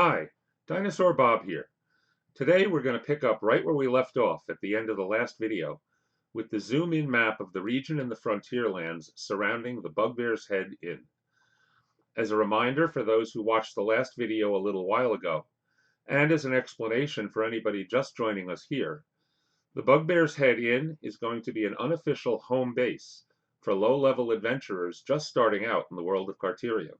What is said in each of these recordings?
Hi, Dinosaur Bob here. Today we're going to pick up right where we left off at the end of the last video with the zoom-in map of the region in the frontierlands surrounding the Bugbear's Head Inn. As a reminder for those who watched the last video a little while ago, and as an explanation for anybody just joining us here, the Bugbear's Head Inn is going to be an unofficial home base for low-level adventurers just starting out in the world of Carterium.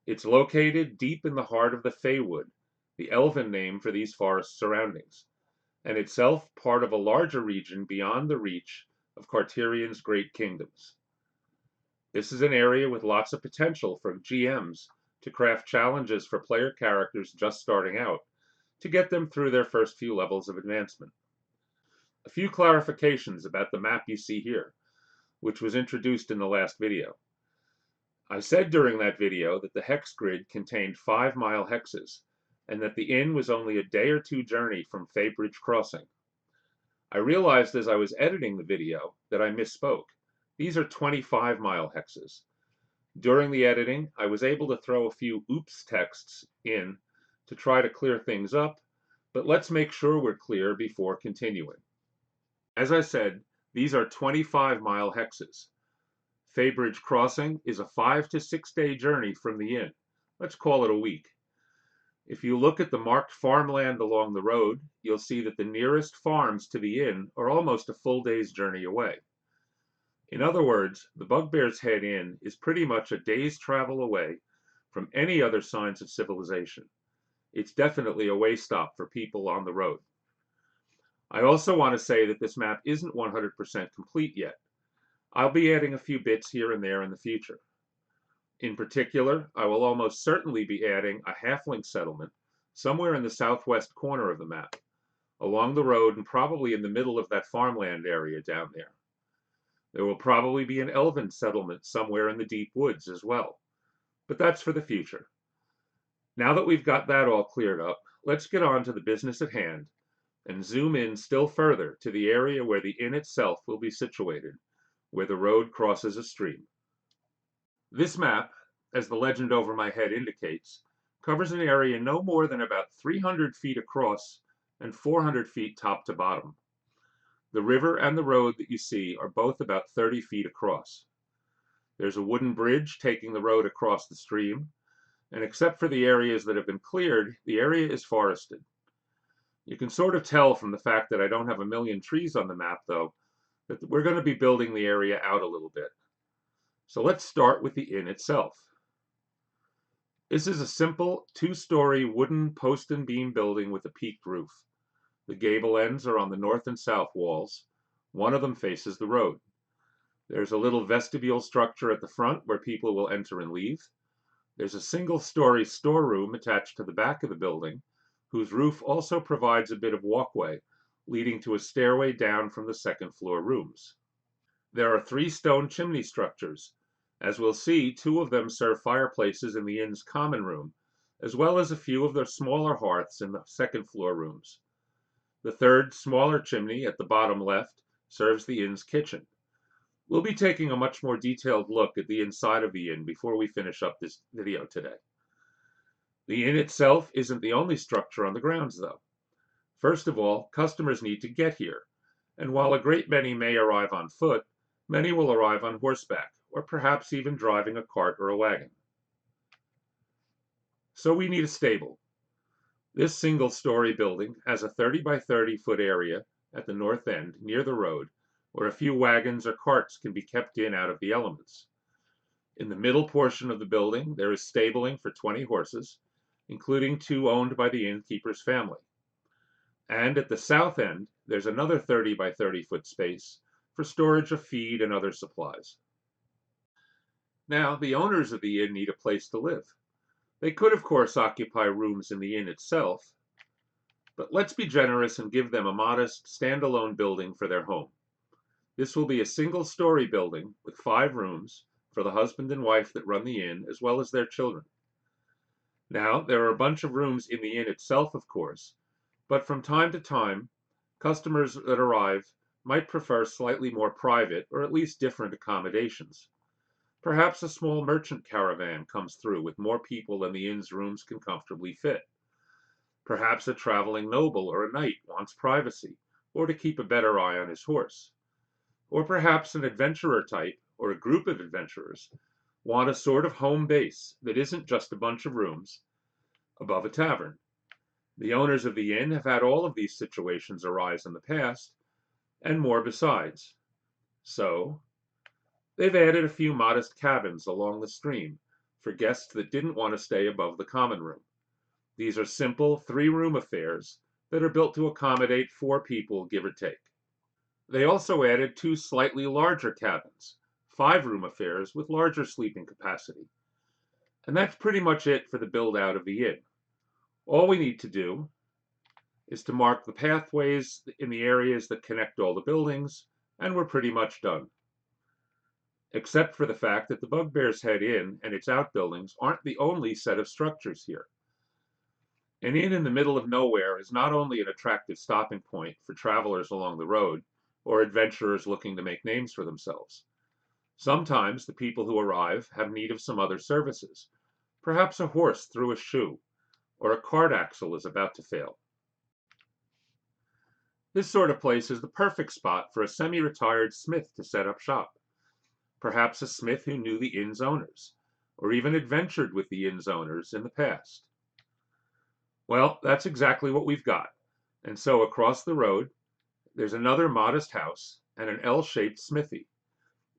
It's located deep in the heart of the Feywood, the elven name for these forest surroundings, and itself part of a larger region beyond the reach of Carterian's great kingdoms. This is an area with lots of potential for GMs to craft challenges for player characters just starting out to get them through their first few levels of advancement. A few clarifications about the map you see here, which was introduced in the last video. I said during that video that the hex grid contained 5-mile hexes, and that the inn was only a day or two journey from Feywood Crossing. I realized as I was editing the video that I misspoke. These are 25-mile hexes. During the editing, I was able to throw a few oops texts in to try to clear things up, but let's make sure we're clear before continuing. As I said, these are 25-mile hexes. Feywood Crossing is a 5 to 6 day journey from the inn. Let's call it a week. If you look at the marked farmland along the road, you'll see that the nearest farms to the inn are almost a full day's journey away. In other words, the Bugbear's Head Inn is pretty much a day's travel away from any other signs of civilization. It's definitely a way stop for people on the road. I also want to say that this map isn't 100% complete yet. I'll be adding a few bits here and there in the future. In particular, I will almost certainly be adding a halfling settlement somewhere in the southwest corner of the map, along the road and probably in the middle of that farmland area down there. There will probably be an elven settlement somewhere in the deep woods as well, but that's for the future. Now that we've got that all cleared up, let's get on to the business at hand and zoom in still further to the area where the inn itself will be situated, where the road crosses a stream. This map, as the legend over my head indicates, covers an area no more than about 300 feet across and 400 feet top to bottom. The river and the road that you see are both about 30 feet across. There's a wooden bridge taking the road across the stream, and except for the areas that have been cleared, the area is forested. You can sort of tell from the fact that I don't have a million trees on the map, though, that we're going to be building the area out a little bit. So let's start with the inn itself. This is a simple 2-story wooden post and beam building with a peaked roof. The gable ends are on the north and south walls. One of them faces the road. There's a little vestibule structure at the front where people will enter and leave. There's a single-story storeroom attached to the back of the building, whose roof also provides a bit of walkway leading to a stairway down from the second-floor rooms. There are 3 stone chimney structures. As we'll see, 2 of them serve fireplaces in the inn's common room, as well as a few of the smaller hearths in the second-floor rooms. The third, smaller chimney at the bottom left serves the inn's kitchen. We'll be taking a much more detailed look at the inside of the inn before we finish up this video today. The inn itself isn't the only structure on the grounds, though. First of all, customers need to get here, and while a great many may arrive on foot, many will arrive on horseback, or perhaps even driving a cart or a wagon. So we need a stable. This single-story building has a 30 by 30 foot area at the north end near the road, where a few wagons or carts can be kept in out of the elements. In the middle portion of the building, there is stabling for 20 horses, including 2 owned by the innkeeper's family. And at the south end, there's another 30 by 30 foot space for storage of feed and other supplies. Now, the owners of the inn need a place to live. They could, of course, occupy rooms in the inn itself, but let's be generous and give them a modest, standalone building for their home. This will be a single-story building with 5 rooms for the husband and wife that run the inn, as well as their children. Now, there are a bunch of rooms in the inn itself, of course, but from time to time, customers that arrive might prefer slightly more private or at least different accommodations. Perhaps a small merchant caravan comes through with more people than the inn's rooms can comfortably fit. Perhaps a traveling noble or a knight wants privacy, or to keep a better eye on his horse. Or perhaps an adventurer type, or a group of adventurers, want a sort of home base that isn't just a bunch of rooms above a tavern. The owners of the inn have had all of these situations arise in the past, and more besides. So, they've added a few modest cabins along the stream for guests that didn't want to stay above the common room. These are simple three-room affairs that are built to accommodate 4 people, give or take. They also added 2 slightly larger cabins, 5-room affairs with larger sleeping capacity. And that's pretty much it for the build out of the inn. All we need to do is to mark the pathways in the areas that connect all the buildings, and we're pretty much done. Except for the fact that the Bugbear's Head Inn and its outbuildings aren't the only set of structures here. An inn in the middle of nowhere is not only an attractive stopping point for travelers along the road or adventurers looking to make names for themselves. Sometimes the people who arrive have need of some other services. Perhaps a horse threw a shoe, or a cart axle is about to fail. This sort of place is the perfect spot for a semi-retired smith to set up shop. Perhaps a smith who knew the inn's owners, or even adventured with the inn's owners in the past. Well, that's exactly what we've got. And so across the road, there's another modest house and an L-shaped smithy,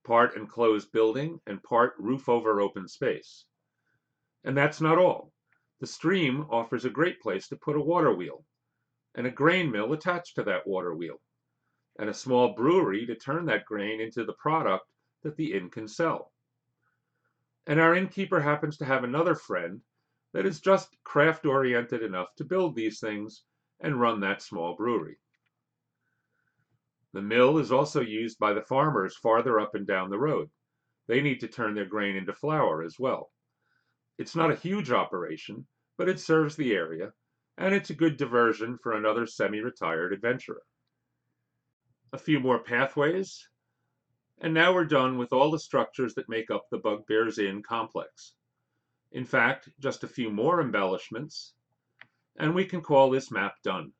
part enclosed building and part roof over open space. And that's not all. The stream offers a great place to put a water wheel, and a grain mill attached to that water wheel, and a small brewery to turn that grain into the product that the inn can sell. And our innkeeper happens to have another friend that is just craft oriented enough to build these things and run that small brewery. The mill is also used by the farmers farther up and down the road. They need to turn their grain into flour as well. It's not a huge operation, but it serves the area, and it's a good diversion for another semi-retired adventurer. A few more pathways, and now we're done with all the structures that make up the Bugbear's Inn complex. In fact, just a few more embellishments, and we can call this map done.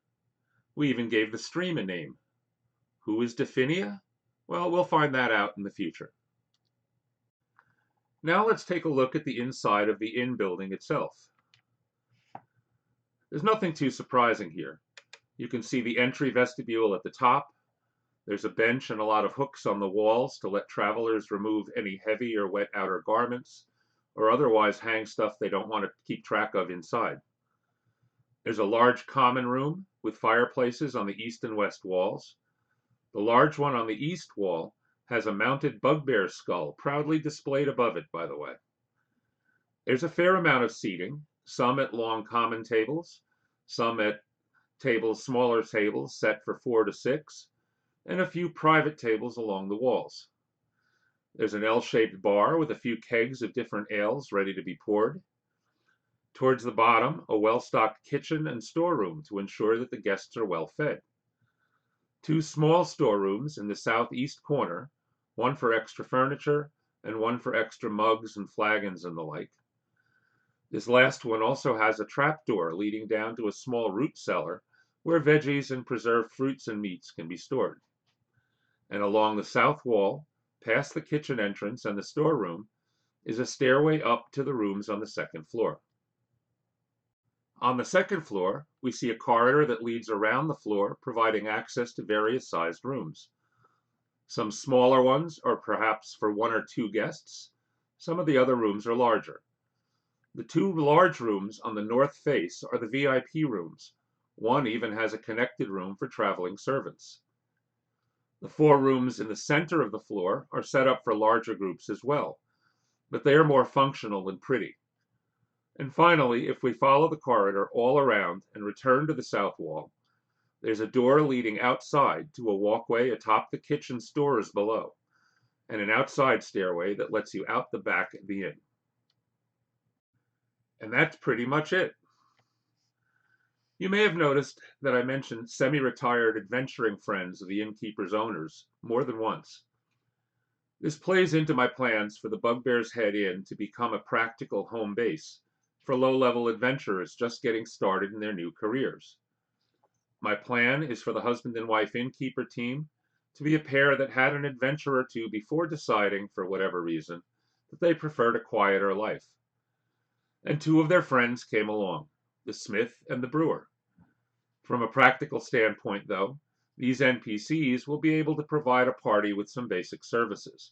We even gave the stream a name. Who is Dafinia? Well, we'll find that out in the future. Now let's take a look at the inside of the inn building itself. There's nothing too surprising here. You can see the entry vestibule at the top. There's a bench and a lot of hooks on the walls to let travelers remove any heavy or wet outer garments, or otherwise hang stuff they don't want to keep track of inside. There's a large common room with fireplaces on the east and west walls. The large one on the east wall has a mounted bugbear skull proudly displayed above it, by the way. There's a fair amount of seating, some at long common tables, some at smaller tables set for 4 to 6, and a few private tables along the walls. There's an L-shaped bar with a few kegs of different ales ready to be poured. Towards the bottom, a well-stocked kitchen and storeroom to ensure that the guests are well fed. 2 small storerooms in the southeast corner, one for extra furniture and one for extra mugs and flagons and the like. This last one also has a trapdoor leading down to a small root cellar where veggies and preserved fruits and meats can be stored. And along the south wall, past the kitchen entrance and the storeroom, is a stairway up to the rooms on the second floor. On the second floor, we see a corridor that leads around the floor, providing access to various sized rooms. Some smaller ones are perhaps for 1 or 2 guests. Some of the other rooms are larger. The 2 large rooms on the north face are the VIP rooms. One even has a connected room for traveling servants. The 4 rooms in the center of the floor are set up for larger groups as well, but they are more functional than pretty. And finally, if we follow the corridor all around and return to the south wall, there's a door leading outside to a walkway atop the kitchen stores below, and an outside stairway that lets you out the back of the inn. And that's pretty much it. You may have noticed that I mentioned semi-retired adventuring friends of the innkeeper's owners more than once. This plays into my plans for the Bugbear's Head Inn to become a practical home base for low-level adventurers just getting started in their new careers. My plan is for the husband and wife innkeeper team to be a pair that had an adventure or two before deciding, for whatever reason, that they preferred a quieter life. And two of their friends came along, the smith and the brewer. From a practical standpoint, though, these NPCs will be able to provide a party with some basic services.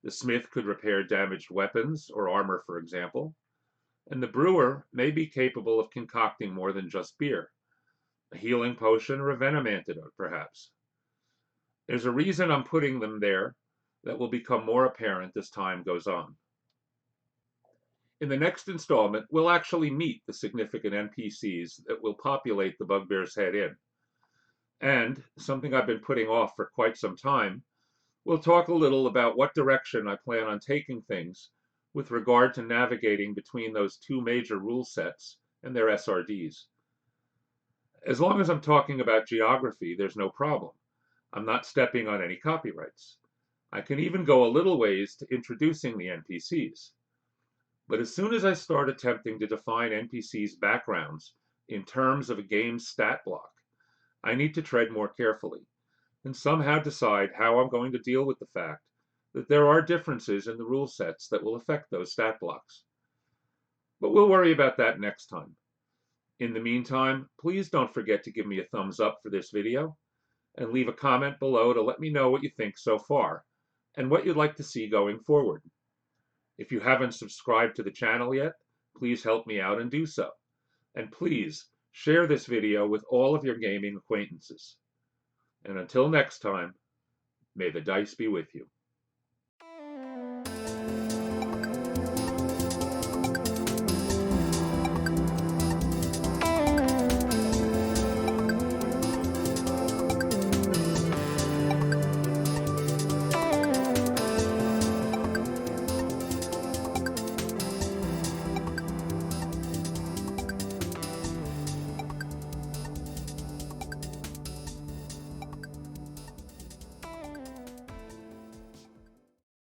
The smith could repair damaged weapons or armor, for example, and the brewer may be capable of concocting more than just beer, a healing potion or a venom antidote, perhaps. There's a reason I'm putting them there that will become more apparent as time goes on. In the next installment, we'll actually meet the significant NPCs that will populate the Bugbear's Head Inn. And, something I've been putting off for quite some time, we'll talk a little about what direction I plan on taking things with regard to navigating between those two major rule sets and their SRDs. As long as I'm talking about geography, there's no problem. I'm not stepping on any copyrights. I can even go a little ways to introducing the NPCs. But as soon as I start attempting to define NPCs' backgrounds in terms of a game's stat block, I need to tread more carefully and somehow decide how I'm going to deal with the fact that there are differences in the rule sets that will affect those stat blocks. But we'll worry about that next time. In the meantime, please don't forget to give me a thumbs up for this video and leave a comment below to let me know what you think so far and what you'd like to see going forward. If you haven't subscribed to the channel yet, please help me out and do so. And please share this video with all of your gaming acquaintances. And until next time, may the dice be with you.